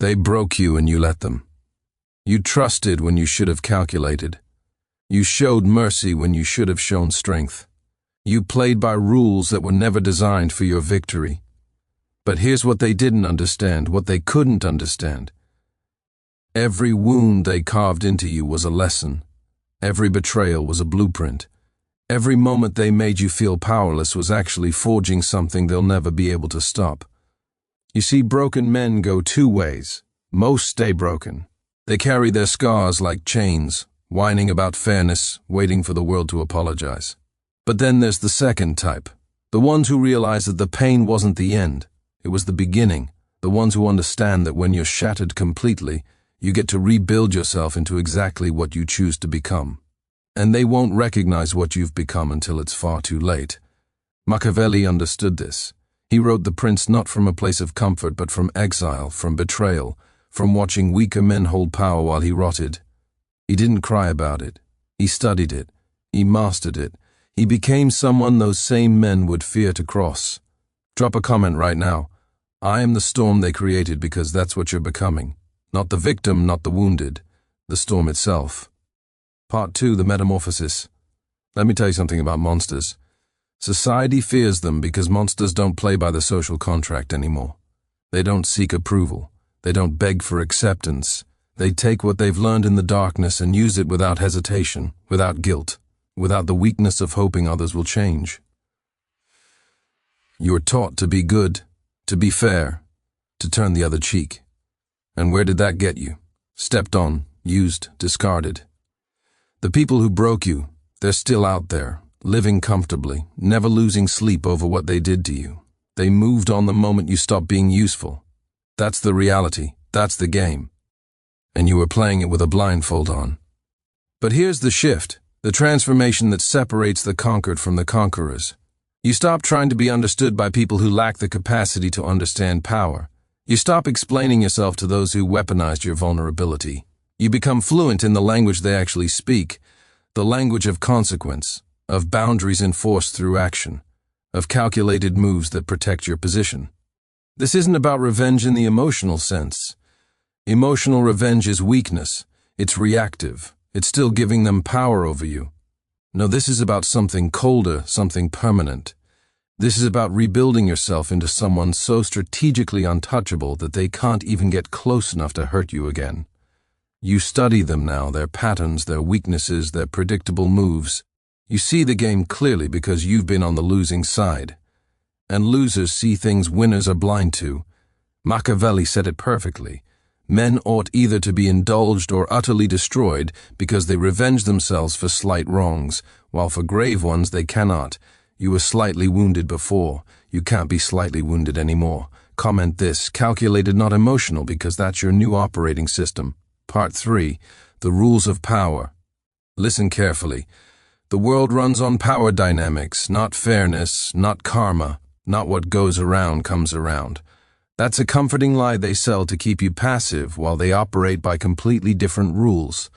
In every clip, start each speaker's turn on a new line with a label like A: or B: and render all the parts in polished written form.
A: They broke you and you let them. You trusted when you should have calculated. You showed mercy when you should have shown strength. You played by rules that were never designed for your victory. But here's what they didn't understand, what they couldn't understand. Every wound they carved into you was a lesson. Every betrayal was a blueprint. Every moment they made you feel powerless was actually forging something they'll never be able to stop. You see, broken men go two ways. Most stay broken. They carry their scars like chains, whining about fairness, waiting for the world to apologize. But then there's the second type, the ones who realize that the pain wasn't the end, it was the beginning, the ones who understand that when you're shattered completely, you get to rebuild yourself into exactly what you choose to become. And they won't recognize what you've become until it's far too late. Machiavelli understood this. He wrote The Prince not from a place of comfort but from exile, from betrayal, from watching weaker men hold power while he rotted. He didn't cry about it. He studied it. He mastered it. He became someone those same men would fear to cross. Drop a comment right now. I am the storm they created because that's what you're becoming. Not the victim, not the wounded. The storm itself. Part 2, the metamorphosis. Let me tell you something about monsters. Society fears them because monsters don't play by the social contract anymore. They don't seek approval. They don't beg for acceptance. They take what they've learned in the darkness and use it without hesitation, without guilt, without the weakness of hoping others will change. You're taught to be good, to be fair, to turn the other cheek. And where did that get you? Stepped on, used, discarded. The people who broke you, they're still out there, living comfortably, never losing sleep over what they did to you. They moved on the moment you stopped being useful. That's the reality. That's the game. And you were playing it with a blindfold on. But here's the shift, the transformation that separates the conquered from the conquerors. You stop trying to be understood by people who lack the capacity to understand power. You stop explaining yourself to those who weaponized your vulnerability. You become fluent in the language they actually speak, the language of consequence, of boundaries enforced through action, of calculated moves that protect your position. This isn't about revenge in the emotional sense. Emotional revenge is weakness. It's reactive. It's still giving them power over you. No, this is about something colder, something permanent. This is about rebuilding yourself into someone so strategically untouchable that they can't even get close enough to hurt you again. You study them now, their patterns, their weaknesses, their predictable moves. You see the game clearly because you've been on the losing side. And losers see things winners are blind to. Machiavelli said it perfectly. Men ought either to be indulged or utterly destroyed because they revenge themselves for slight wrongs, while for grave ones they cannot. You were slightly wounded before. You can't be slightly wounded anymore. Comment this, calculated not emotional, because that's your new operating system. Part 3, the rules of power. Listen carefully. The world runs on power dynamics, not fairness, not karma, not what goes around comes around. That's a comforting lie they sell to keep you passive while they operate by completely different rules.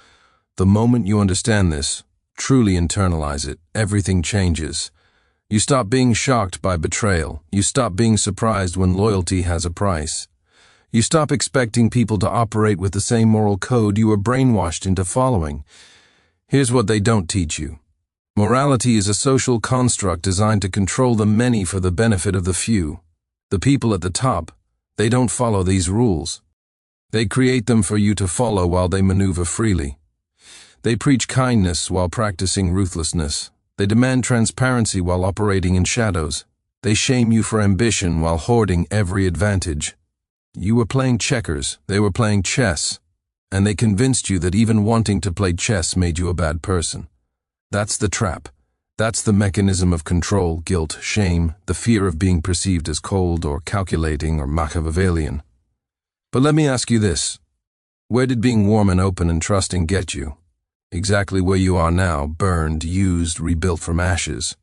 A: The moment you understand this, truly internalize it, everything changes. You stop being shocked by betrayal. You stop being surprised when loyalty has a price. You stop expecting people to operate with the same moral code you were brainwashed into following. Here's what they don't teach you. Morality is a social construct designed to control the many for the benefit of the few. The people at the top, they don't follow these rules. They create them for you to follow while they maneuver freely. They preach kindness while practicing ruthlessness. They demand transparency while operating in shadows. They shame you for ambition while hoarding every advantage. You were playing checkers, they were playing chess, and they convinced you that even wanting to play chess made you a bad person. That's the trap. That's the mechanism of control, guilt, shame, the fear of being perceived as cold or calculating or Machiavellian. But let me ask you this. Where did being warm and open and trusting get you? Exactly where you are now, burned, used, rebuilt from ashes.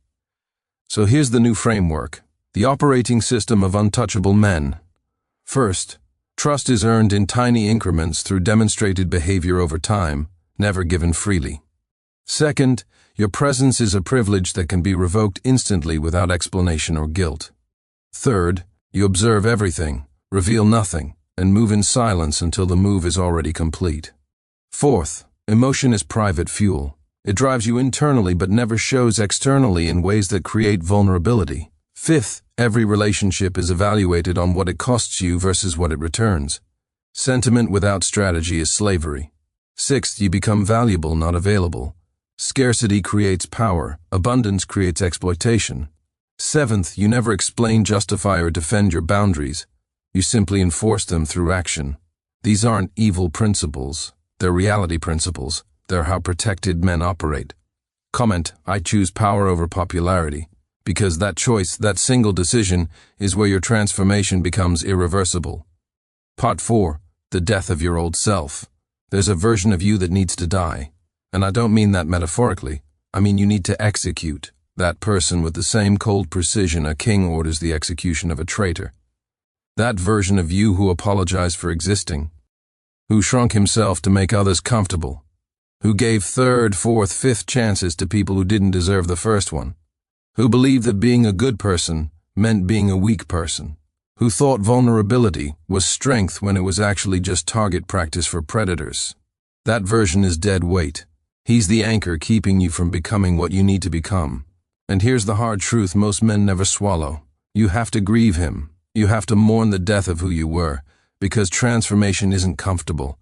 A: So here's the new framework, the operating system of untouchable men. First, trust is earned in tiny increments through demonstrated behavior over time, never given freely. Second, your presence is a privilege that can be revoked instantly without explanation or guilt. Third, you observe everything, reveal nothing, and move in silence until the move is already complete. Fourth, emotion is private fuel. It drives you internally but never shows externally in ways that create vulnerability. Fifth, every relationship is evaluated on what it costs you versus what it returns. Sentiment without strategy is slavery. Sixth, you become valuable, not available. Scarcity creates power. Abundance creates exploitation. Seventh, you never explain, justify, or defend your boundaries. You simply enforce them through action. These aren't evil principles. They're reality principles. They're how protected men operate. Comment, I choose power over popularity. Because that choice, that single decision, is where your transformation becomes irreversible. Part 4. The death of your old self. There's a version of you that needs to die. And I don't mean that metaphorically. I mean you need to execute that person with the same cold precision a king orders the execution of a traitor. That version of you who apologized for existing, who shrunk himself to make others comfortable, who gave third, fourth, fifth chances to people who didn't deserve the first one, who believed that being a good person meant being a weak person, who thought vulnerability was strength when it was actually just target practice for predators. That version is dead weight. He's the anchor keeping you from becoming what you need to become. And here's the hard truth most men never swallow. You have to grieve him. You have to mourn the death of who you were, because transformation isn't comfortable.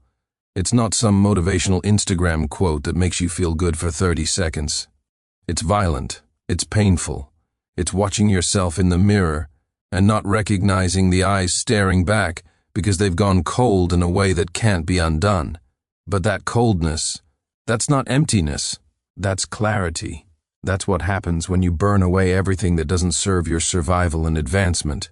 A: It's not some motivational Instagram quote that makes you feel good for 30 seconds. It's violent. It's painful. It's watching yourself in the mirror and not recognizing the eyes staring back because they've gone cold in a way that can't be undone. But that coldness, that's not emptiness. That's clarity. That's what happens when you burn away everything that doesn't serve your survival and advancement.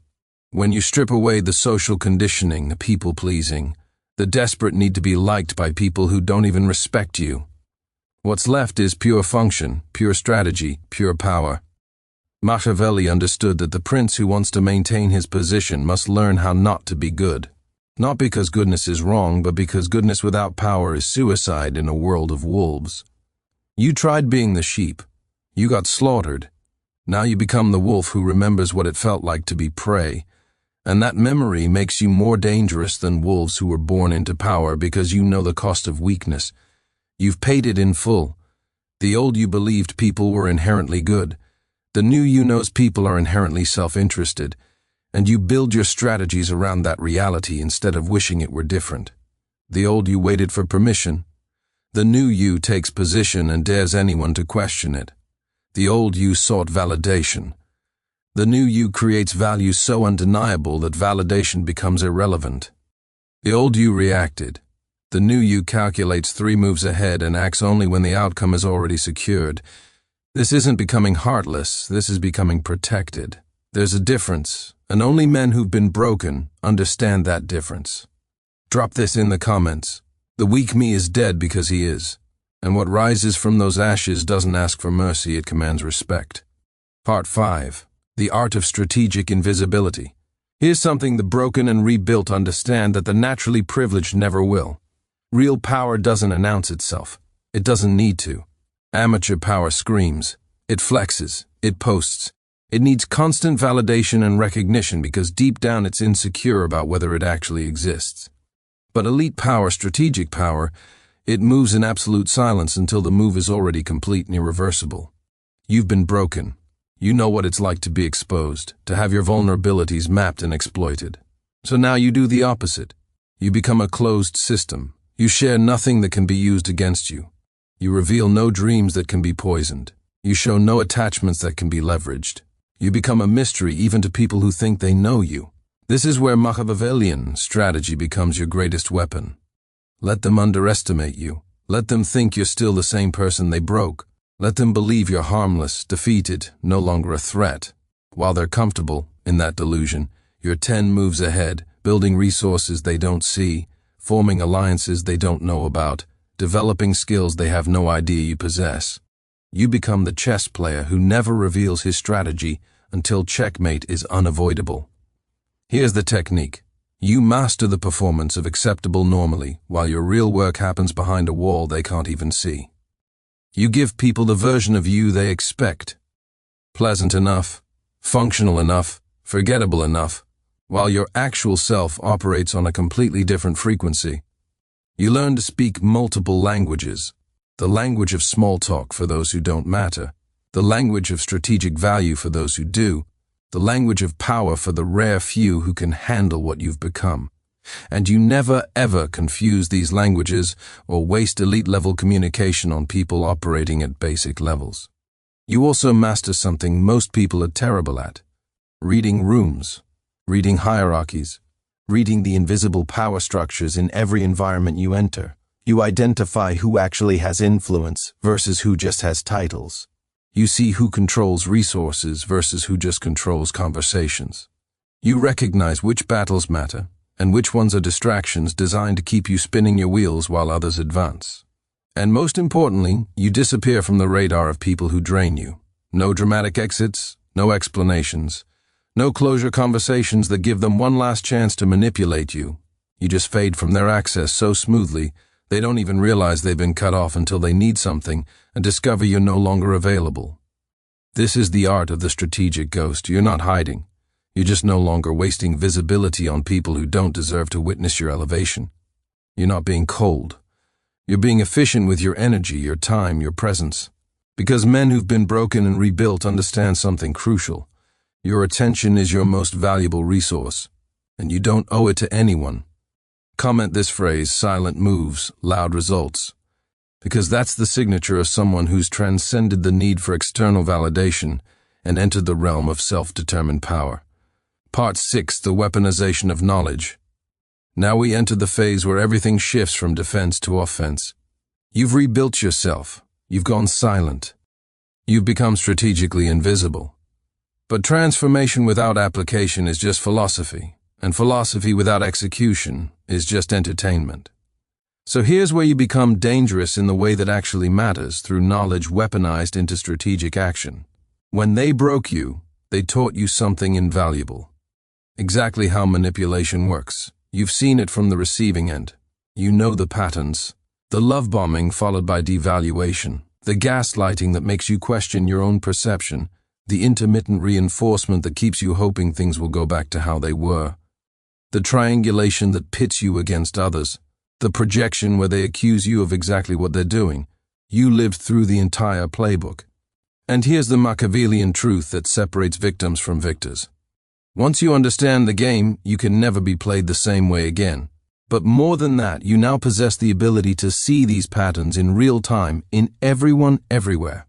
A: When you strip away the social conditioning, the people-pleasing, the desperate need to be liked by people who don't even respect you. What's left is pure function, pure strategy, pure power. Machiavelli understood that the prince who wants to maintain his position must learn how not to be good. Not because goodness is wrong, but because goodness without power is suicide in a world of wolves. You tried being the sheep. You got slaughtered. Now you become the wolf who remembers what it felt like to be prey. And that memory makes you more dangerous than wolves who were born into power because you know the cost of weakness. You've paid it in full. The old you believed people were inherently good. The new you knows people are inherently self-interested. And you build your strategies around that reality instead of wishing it were different. The old you waited for permission. The new you takes position and dares anyone to question it. The old you sought validation. The new you creates value so undeniable that validation becomes irrelevant. The old you reacted. The new you calculates 3 moves ahead and acts only when the outcome is already secured. This isn't becoming heartless, this is becoming protected. There's a difference, and only men who've been broken understand that difference. Drop this in the comments. The weak me is dead because he is. And what rises from those ashes doesn't ask for mercy, it commands respect. Part 5. The Art of Strategic Invisibility. Here's something the broken and rebuilt understand that the naturally privileged never will. Real power doesn't announce itself. It doesn't need to. Amateur power screams. It flexes. It posts. It needs constant validation and recognition because deep down it's insecure about whether it actually exists. But elite power, strategic power, it moves in absolute silence until the move is already complete and irreversible. You've been broken. You know what it's like to be exposed, to have your vulnerabilities mapped and exploited. So now you do the opposite. You become a closed system. You share nothing that can be used against you. You reveal no dreams that can be poisoned. You show no attachments that can be leveraged. You become a mystery even to people who think they know you. This is where Machiavellian strategy becomes your greatest weapon. Let them underestimate you. Let them think you're still the same person they broke. Let them believe you're harmless, defeated, no longer a threat. While they're comfortable in that delusion, you're 10 moves ahead, building resources they don't see, forming alliances they don't know about, developing skills they have no idea you possess. You become the chess player who never reveals his strategy until checkmate is unavoidable. Here's the technique. You master the performance of acceptable normally while your real work happens behind a wall they can't even see. You give people the version of you they expect. Pleasant enough, functional enough, forgettable enough, while your actual self operates on a completely different frequency. You learn to speak multiple languages: the language of small talk for those who don't matter, the language of strategic value for those who do, the language of power for the rare few who can handle what you've become. And you never ever confuse these languages or waste elite-level communication on people operating at basic levels. You also master something most people are terrible at: reading rooms, reading hierarchies, reading the invisible power structures in every environment you enter. You identify who actually has influence versus who just has titles. You see who controls resources versus who just controls conversations. You recognize which battles matter and which ones are distractions designed to keep you spinning your wheels while others advance. And most importantly, you disappear from the radar of people who drain you. No dramatic exits, no explanations, no closure conversations that give them one last chance to manipulate you. You just fade from their access so smoothly they don't even realize they've been cut off until they need something and discover you're no longer available. This is the art of the strategic ghost. You're not hiding. You're just no longer wasting visibility on people who don't deserve to witness your elevation. You're not being cold. You're being efficient with your energy, your time, your presence. Because men who've been broken and rebuilt understand something crucial. Your attention is your most valuable resource, and you don't owe it to anyone. Comment this phrase: silent moves, loud results. Because that's the signature of someone who's transcended the need for external validation and entered the realm of self-determined power. Part 6: The Weaponization of Knowledge. Now we enter the phase where everything shifts from defense to offense. You've rebuilt yourself. You've gone silent. You've become strategically invisible. But transformation without application is just philosophy, and philosophy without execution is just entertainment. So here's where you become dangerous in the way that actually matters, through knowledge weaponized into strategic action. When they broke you, they taught you something invaluable. Exactly how manipulation works. You've seen it from the receiving end. You know the patterns. The love bombing followed by devaluation. The gaslighting that makes you question your own perception. The intermittent reinforcement that keeps you hoping things will go back to how they were. The triangulation that pits you against others. The projection where they accuse you of exactly what they're doing. You lived through the entire playbook. And here's the Machiavellian truth that separates victims from victors. Once you understand the game, you can never be played the same way again. But more than that, you now possess the ability to see these patterns in real time in everyone, everywhere.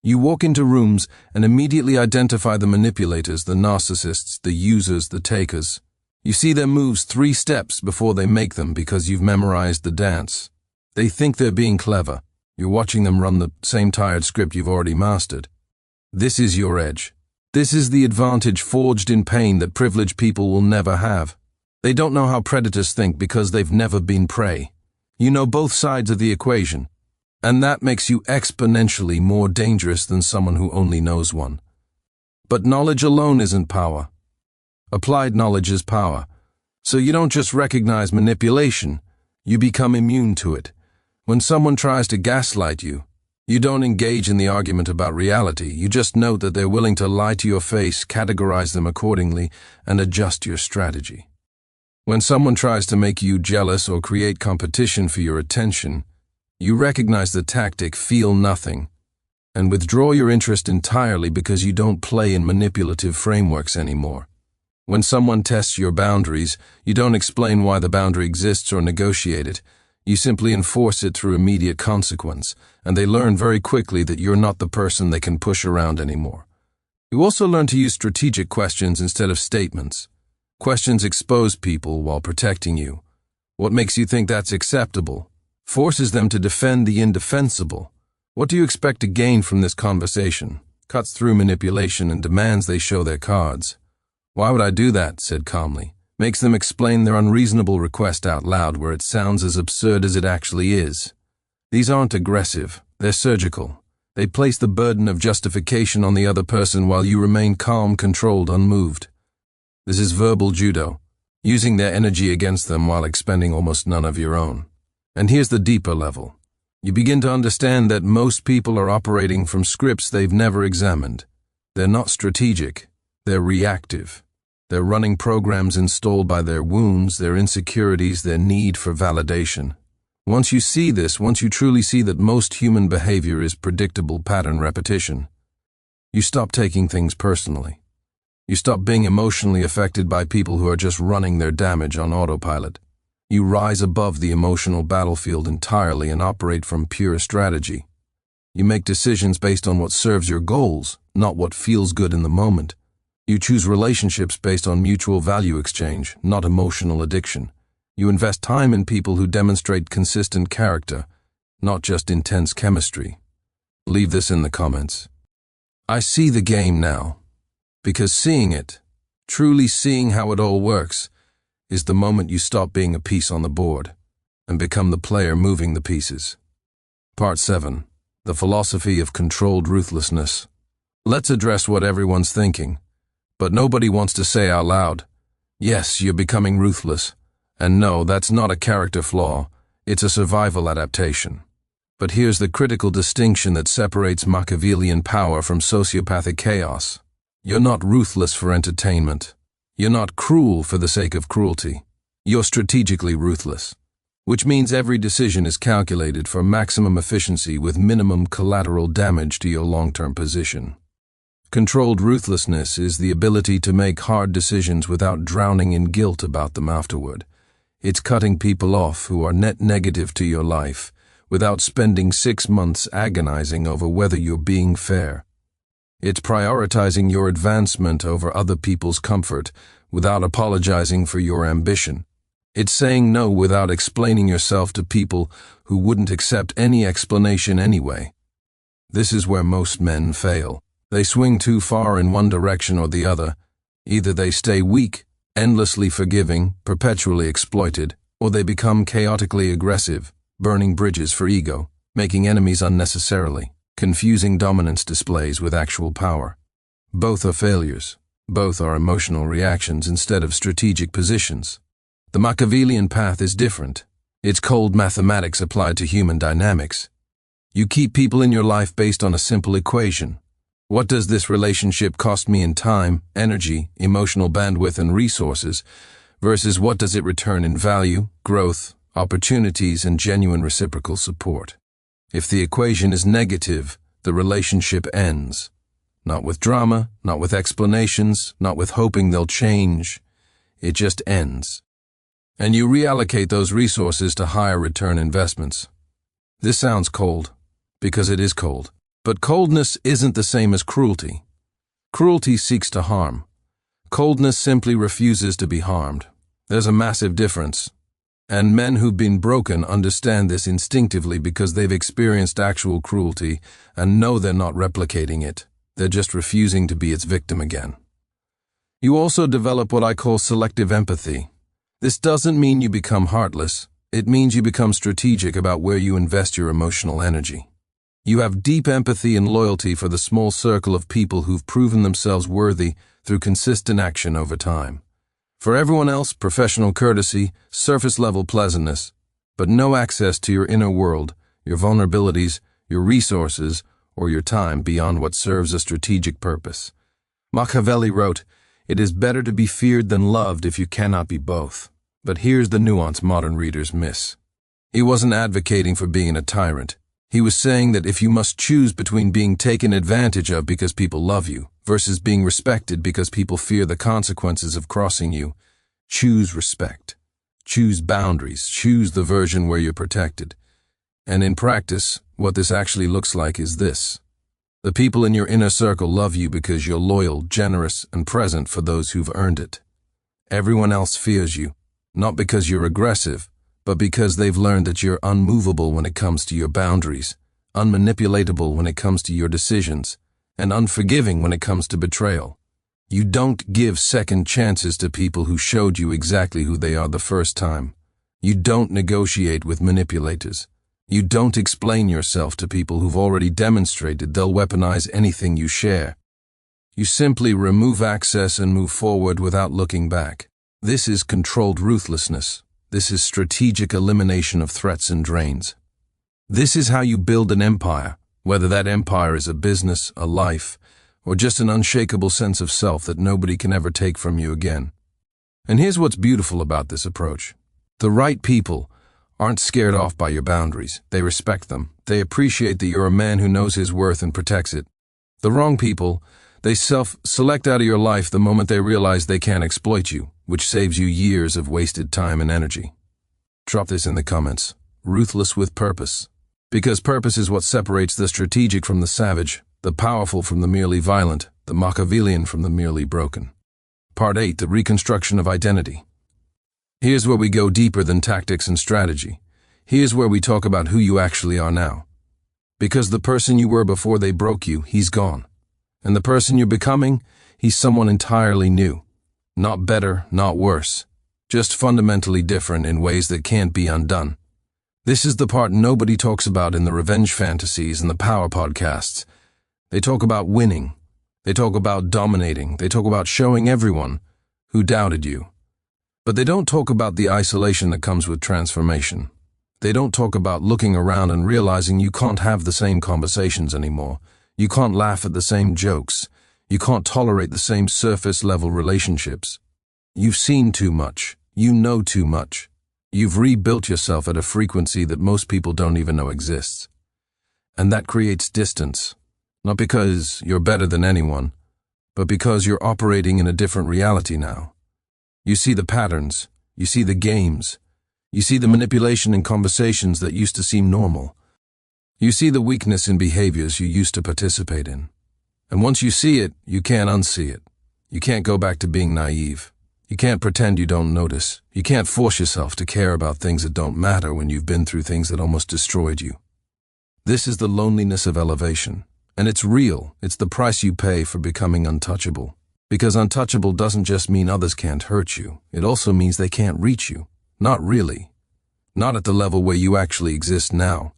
A: You walk into rooms and immediately identify the manipulators, the narcissists, the users, the takers. You see their moves 3 steps before they make them because you've memorized the dance. They think they're being clever. You're watching them run the same tired script you've already mastered. This is your edge. This is the advantage forged in pain that privileged people will never have. They don't know how predators think because they've never been prey. You know both sides of the equation. And that makes you exponentially more dangerous than someone who only knows one. But knowledge alone isn't power. Applied knowledge is power. So you don't just recognize manipulation, you become immune to it. When someone tries to gaslight you, you don't engage in the argument about reality. You just note that they're willing to lie to your face, categorize them accordingly, and adjust your strategy. When someone tries to make you jealous or create competition for your attention, you recognize the tactic, feel nothing, and withdraw your interest entirely because you don't play in manipulative frameworks anymore. When someone tests your boundaries, you don't explain why the boundary exists or negotiate it. You simply enforce it through immediate consequence, and they learn very quickly that you're not the person they can push around anymore. You also learn to use strategic questions instead of statements. Questions expose people while protecting you. What makes you think that's acceptable? Forces them to defend the indefensible. What do you expect to gain from this conversation? Cuts through manipulation and demands they show their cards. Why would I do that? Said calmly. Makes them explain their unreasonable request out loud where it sounds as absurd as it actually is. These aren't aggressive, they're surgical. They place the burden of justification on the other person while you remain calm, controlled, unmoved. This is verbal judo, using their energy against them while expending almost none of your own. And here's the deeper level. You begin to understand that most people are operating from scripts they've never examined. They're not strategic, they're reactive. They're running programs installed by their wounds, their insecurities, their need for validation. Once you see this, once you truly see that most human behavior is predictable pattern repetition, you stop taking things personally. You stop being emotionally affected by people who are just running their damage on autopilot. You rise above the emotional battlefield entirely and operate from pure strategy. You make decisions based on what serves your goals, not what feels good in the moment. You choose relationships based on mutual value exchange, not emotional addiction. You invest time in people who demonstrate consistent character, not just intense chemistry. Leave this in the comments. I see the game now, because seeing it, truly seeing how it all works, is the moment you stop being a piece on the board and become the player moving the pieces. Part 7. The Philosophy of Controlled Ruthlessness. Let's address what everyone's thinking, but nobody wants to say out loud. Yes, you're becoming ruthless. And no, that's not a character flaw, it's a survival adaptation. But here's the critical distinction that separates Machiavellian power from sociopathic chaos. You're not ruthless for entertainment. You're not cruel for the sake of cruelty. You're strategically ruthless, which means every decision is calculated for maximum efficiency with minimum collateral damage to your long-term position. Controlled ruthlessness is the ability to make hard decisions without drowning in guilt about them afterward. It's cutting people off who are net negative to your life without spending 6 months agonizing over whether you're being fair. It's prioritizing your advancement over other people's comfort without apologizing for your ambition. It's saying no without explaining yourself to people who wouldn't accept any explanation anyway. This is where most men fail. They swing too far in one direction or the other. Either they stay weak, endlessly forgiving, perpetually exploited, or they become chaotically aggressive, burning bridges for ego, making enemies unnecessarily, confusing dominance displays with actual power. Both are failures. Both are emotional reactions instead of strategic positions. The Machiavellian path is different. It's cold mathematics applied to human dynamics. You keep people in your life based on a simple equation. What does this relationship cost me in time, energy, emotional bandwidth, and resources, versus what does it return in value, growth, opportunities, and genuine reciprocal support? If the equation is negative, the relationship ends. Not with drama, not with explanations, not with hoping they'll change. It just ends. And you reallocate those resources to higher return investments. This sounds cold, because it is cold. But coldness isn't the same as cruelty. Cruelty seeks to harm. Coldness simply refuses to be harmed. There's a massive difference. And men who've been broken understand this instinctively because they've experienced actual cruelty and know they're not replicating it. They're just refusing to be its victim again. You also develop what I call selective empathy. This doesn't mean you become heartless. It means you become strategic about where you invest your emotional energy. You have deep empathy and loyalty for the small circle of people who've proven themselves worthy through consistent action over time. For everyone else, professional courtesy, surface-level pleasantness, but no access to your inner world, your vulnerabilities, your resources, or your time beyond what serves a strategic purpose. Machiavelli wrote, "It is better to be feared than loved if you cannot be both." But here's the nuance modern readers miss. He wasn't advocating for being a tyrant. He was saying that if you must choose between being taken advantage of because people love you versus being respected because people fear the consequences of crossing you, choose respect. Choose boundaries. Choose the version where you're protected. And in practice, what this actually looks like is this. The people in your inner circle love you because you're loyal, generous, and present for those who've earned it. Everyone else fears you, not because you're aggressive, but because they've learned that you're unmovable when it comes to your boundaries, unmanipulatable when it comes to your decisions, and unforgiving when it comes to betrayal. You don't give second chances to people who showed you exactly who they are the first time. You don't negotiate with manipulators. You don't explain yourself to people who've already demonstrated they'll weaponize anything you share. You simply remove access and move forward without looking back. This is controlled ruthlessness. This is strategic elimination of threats and drains. This is how you build an empire, whether that empire is a business, a life, or just an unshakable sense of self that nobody can ever take from you again. And here's what's beautiful about this approach. The right people aren't scared off by your boundaries. They respect them. They appreciate that you're a man who knows his worth and protects it. The wrong people, they self-select out of your life the moment they realize they can't exploit you, which saves you years of wasted time and energy. Drop this in the comments. Ruthless with purpose. Because purpose is what separates the strategic from the savage, the powerful from the merely violent, the Machiavellian from the merely broken. Part 8, the reconstruction of identity. Here's where we go deeper than tactics and strategy. Here's where we talk about who you actually are now. Because the person you were before they broke you, he's gone. And the person you're becoming, he's someone entirely new. Not better, not worse. Just fundamentally different in ways that can't be undone. This is the part nobody talks about in the revenge fantasies and the power podcasts. They talk about winning. They talk about dominating. They talk about showing everyone who doubted you. But they don't talk about the isolation that comes with transformation. They don't talk about looking around and realizing you can't have the same conversations anymore. You can't laugh at the same jokes. You can't tolerate the same surface-level relationships. You've seen too much. You know too much. You've rebuilt yourself at a frequency that most people don't even know exists. And that creates distance. Not because you're better than anyone, but because you're operating in a different reality now. You see the patterns, you see the games, you see the manipulation in conversations that used to seem normal. You see the weakness in behaviors you used to participate in. And once you see it, you can't unsee it. You can't go back to being naive. You can't pretend you don't notice. You can't force yourself to care about things that don't matter when you've been through things that almost destroyed you. This is the loneliness of elevation. And it's real. It's the price you pay for becoming untouchable. Because untouchable doesn't just mean others can't hurt you. It also means they can't reach you. Not really. Not at the level where you actually exist now.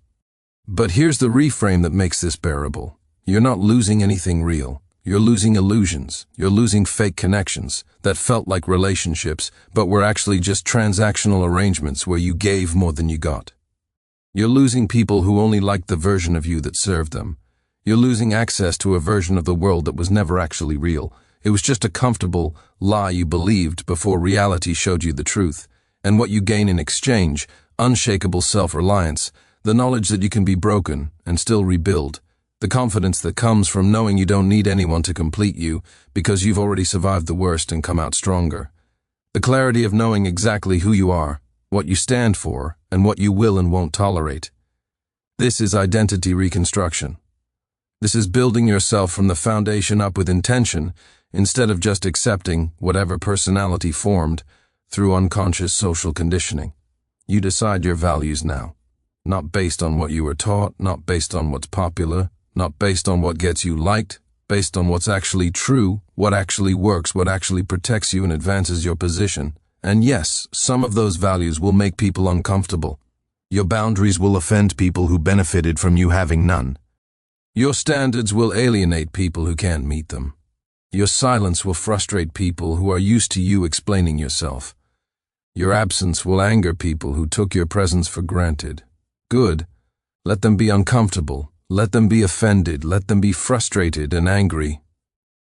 A: But here's the reframe that makes this bearable. You're not losing anything real. You're losing illusions. You're losing fake connections that felt like relationships, but were actually just transactional arrangements where you gave more than you got. You're losing people who only liked the version of you that served them. You're losing access to a version of the world that was never actually real. It was just a comfortable lie you believed before reality showed you the truth. And what you gain in exchange, unshakable self-reliance, the knowledge that you can be broken and still rebuild, the confidence that comes from knowing you don't need anyone to complete you because you've already survived the worst and come out stronger. The clarity of knowing exactly who you are, what you stand for, and what you will and won't tolerate. This is identity reconstruction. This is building yourself from the foundation up with intention instead of just accepting whatever personality formed through unconscious social conditioning. You decide your values now, not based on what you were taught, not based on what's popular, not based on what gets you liked, based on what's actually true, what actually works, what actually protects you and advances your position. And yes, some of those values will make people uncomfortable. Your boundaries will offend people who benefited from you having none. Your standards will alienate people who can't meet them. Your silence will frustrate people who are used to you explaining yourself. Your absence will anger people who took your presence for granted. Good. Let them be uncomfortable. Let them be offended. Let them be frustrated and angry.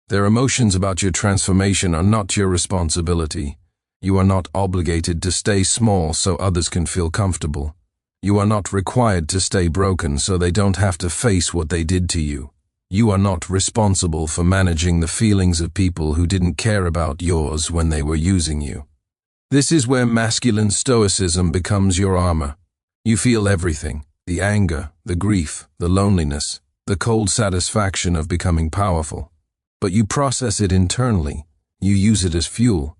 A: Their emotions about your transformation are not your responsibility. You are not obligated to stay small so others can feel comfortable. You are not required to stay broken so they don't have to face what they did to you. You are not responsible for managing the feelings of people who didn't care about yours when they were using you. This is where masculine stoicism becomes your armor. You feel everything, the anger, the grief, the loneliness, the cold satisfaction of becoming powerful. But you process it internally. You use it as fuel.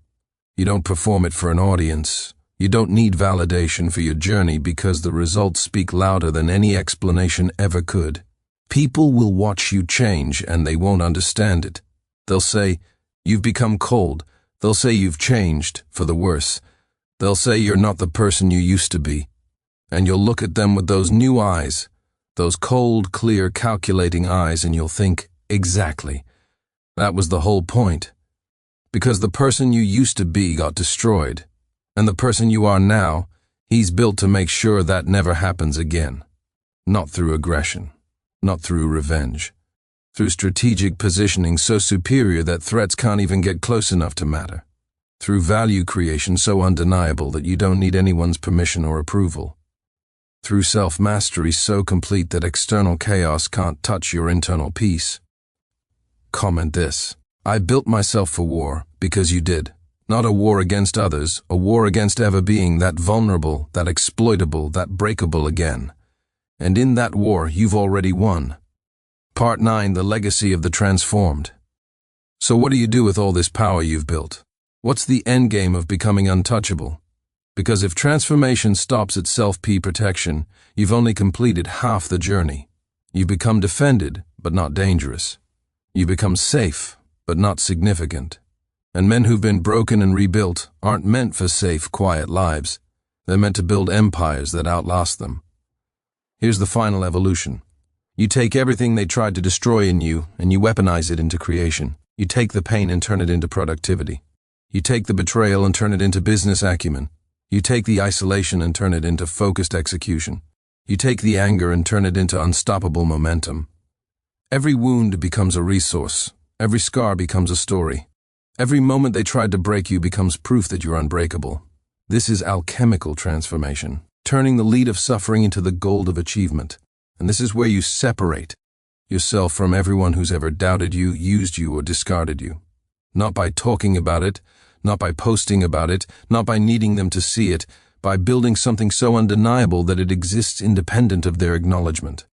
A: You don't perform it for an audience. You don't need validation for your journey because the results speak louder than any explanation ever could. People will watch you change and they won't understand it. They'll say, "You've become cold." They'll say you've changed, for the worse. They'll say you're not the person you used to be. And you'll look at them with those new eyes, those cold, clear, calculating eyes, and you'll think, exactly. That was the whole point. Because the person you used to be got destroyed. And the person you are now, he's built to make sure that never happens again. Not through aggression. Not through revenge. through strategic positioning so superior that threats can't even get close enough to matter, through value creation so undeniable that you don't need anyone's permission or approval, through self-mastery so complete that external chaos can't touch your internal peace. Comment this: I built myself for war because you did. Not a war against others, a war against ever being that vulnerable, that exploitable, that breakable again. And in that war, you've already won. Part 9, the legacy of the transformed. So what do you do with all this power you've built? What's the endgame of becoming untouchable? Because if transformation stops at self-protection, you've only completed half the journey. You become defended, but not dangerous. You become safe, but not significant. And men who've been broken and rebuilt aren't meant for safe, quiet lives. They're meant to build empires that outlast them. Here's the final evolution. You take everything they tried to destroy in you and you weaponize it into creation. You take the pain and turn it into productivity. You take the betrayal and turn it into business acumen. You take the isolation and turn it into focused execution. You take the anger and turn it into unstoppable momentum. Every wound becomes a resource. Every scar becomes a story. Every moment they tried to break you becomes proof that you're unbreakable. This is alchemical transformation, turning the lead of suffering into the gold of achievement. And this is where you separate yourself from everyone who's ever doubted you, used you, or discarded you. Not by talking about it, not by posting about it, not by needing them to see it, by building something so undeniable that it exists independent of their acknowledgement.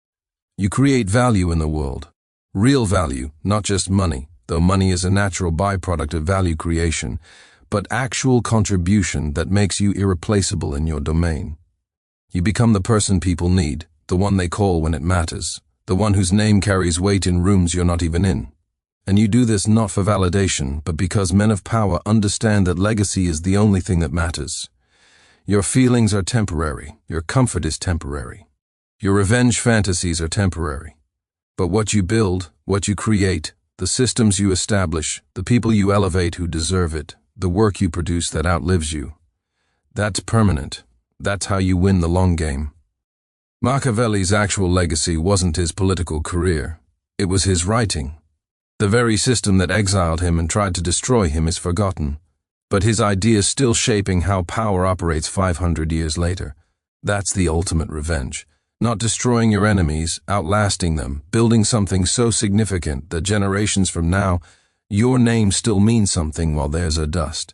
A: You create value in the world. Real value, not just money, though money is a natural byproduct of value creation, but actual contribution that makes you irreplaceable in your domain. You become the person people need, the one they call when it matters, the one whose name carries weight in rooms you're not even in. And you do this not for validation, but because men of power understand that legacy is the only thing that matters. Your feelings are temporary, your comfort is temporary, your revenge fantasies are temporary. But what you build, what you create, the systems you establish, the people you elevate who deserve it, the work you produce that outlives you, that's permanent. That's how you win the long game. Machiavelli's actual legacy wasn't his political career. It was his writing. The very system that exiled him and tried to destroy him is forgotten, but his ideas still shaping how power operates 500 years later. That's the ultimate revenge. Not destroying your enemies, outlasting them, building something so significant that generations from now, your name still means something while theirs are dust.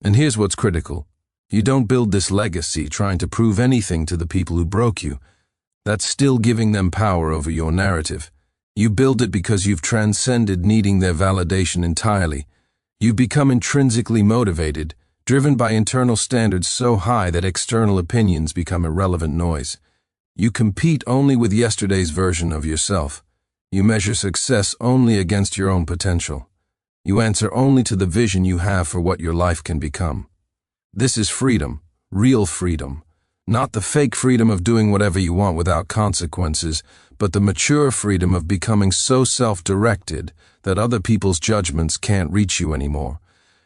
A: And here's what's critical. You don't build this legacy trying to prove anything to the people who broke you. That's still giving them power over your narrative. You build it because you've transcended needing their validation entirely. You've become intrinsically motivated, driven by internal standards so high that external opinions become irrelevant noise. You compete only with yesterday's version of yourself. You measure success only against your own potential. You answer only to the vision you have for what your life can become. This is freedom, real freedom. Not the fake freedom of doing whatever you want without consequences, but the mature freedom of becoming so self-directed that other people's judgments can't reach you anymore.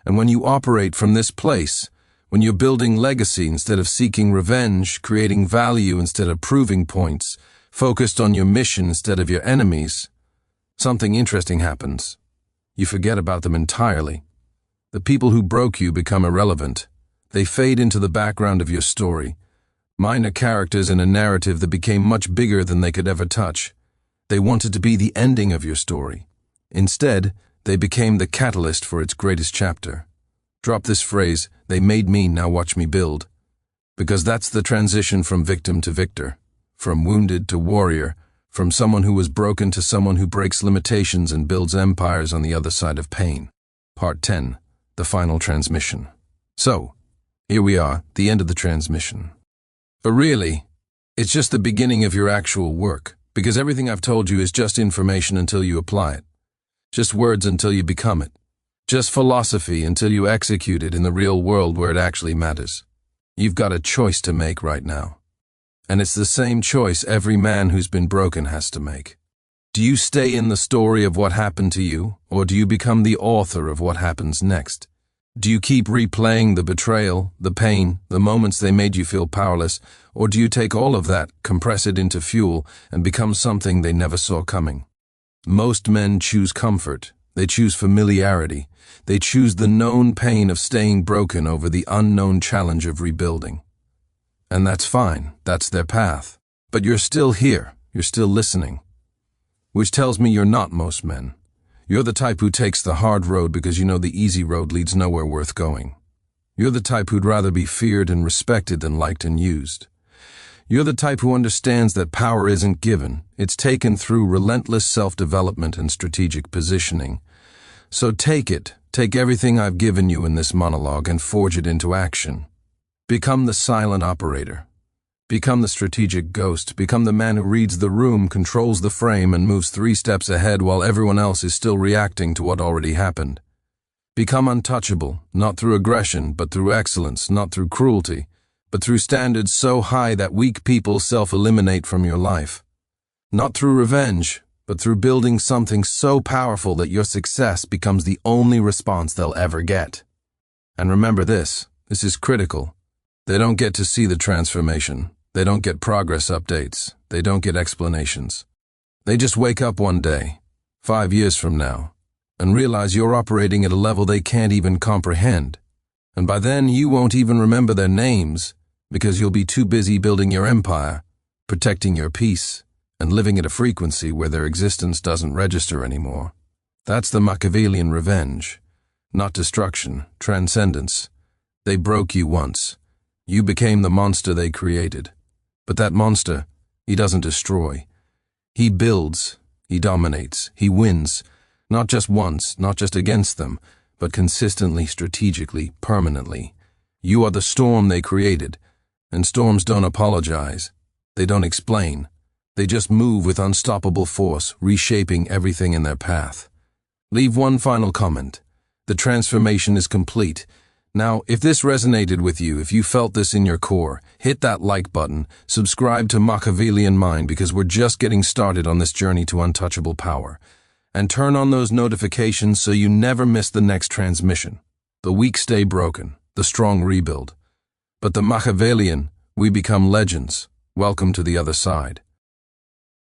A: And when you operate from this place, when you're building legacy instead of seeking revenge, creating value instead of proving points, focused on your mission instead of your enemies, something interesting happens. You forget about them entirely. The people who broke you become irrelevant. They fade into the background of your story. Minor characters in a narrative that became much bigger than they could ever touch. They wanted to be the ending of your story. Instead, they became the catalyst for its greatest chapter. Drop this phrase, "They made me, now watch me build." Because that's the transition from victim to victor, from wounded to warrior, from someone who was broken to someone who breaks limitations and builds empires on the other side of pain. Part 10, the final transmission. So, here we are, the end of the transmission. But really, it's just the beginning of your actual work, because everything I've told you is just information until you apply it. Just words until you become it. Just philosophy until you execute it in the real world where it actually matters. You've got a choice to make right now. And it's the same choice every man who's been broken has to make. Do you stay in the story of what happened to you, or do you become the author of what happens next? Do you keep replaying the betrayal, the pain, the moments they made you feel powerless, or do you take all of that, compress it into fuel, and become something they never saw coming? Most men choose comfort. They choose familiarity. They choose the known pain of staying broken over the unknown challenge of rebuilding. And that's fine. That's their path. But you're still here. You're still listening. Which tells me you're not most men. You're the type who takes the hard road because you know the easy road leads nowhere worth going. You're the type who'd rather be feared and respected than liked and used. You're the type who understands that power isn't given. It's taken through relentless self-development and strategic positioning. So take it. Take everything I've given you in this monologue and forge it into action. Become the silent operator. Become the strategic ghost. Become the man who reads the room, controls the frame, and moves 3 steps ahead while everyone else is still reacting to what already happened. Become untouchable, not through aggression, but through excellence, not through cruelty, but through standards so high that weak people self-eliminate from your life. Not through revenge, but through building something so powerful that your success becomes the only response they'll ever get. And remember this is critical. They don't get to see the transformation. They don't get progress updates. They don't get explanations. They just wake up one day, 5 years from now, and realize you're operating at a level they can't even comprehend. And by then, you won't even remember their names because you'll be too busy building your empire, protecting your peace, and living at a frequency where their existence doesn't register anymore. That's the Machiavellian revenge, not destruction, transcendence. They broke you once. You became the monster they created. But that monster, he doesn't destroy. He builds, he dominates, he wins, not just once, not just against them, but consistently, strategically, permanently. You are the storm they created, and storms don't apologize. They don't explain. They just move with unstoppable force, reshaping everything in their path. Leave one final comment. The transformation is complete. Now, if this resonated with you, if you felt this in your core, hit that like button, subscribe to Machiavellian Mind because we're just getting started on this journey to untouchable power. And turn on those notifications so you never miss the next transmission. The weak stay broken, the strong rebuild. But the Machiavellian, we become legends. Welcome to the other side.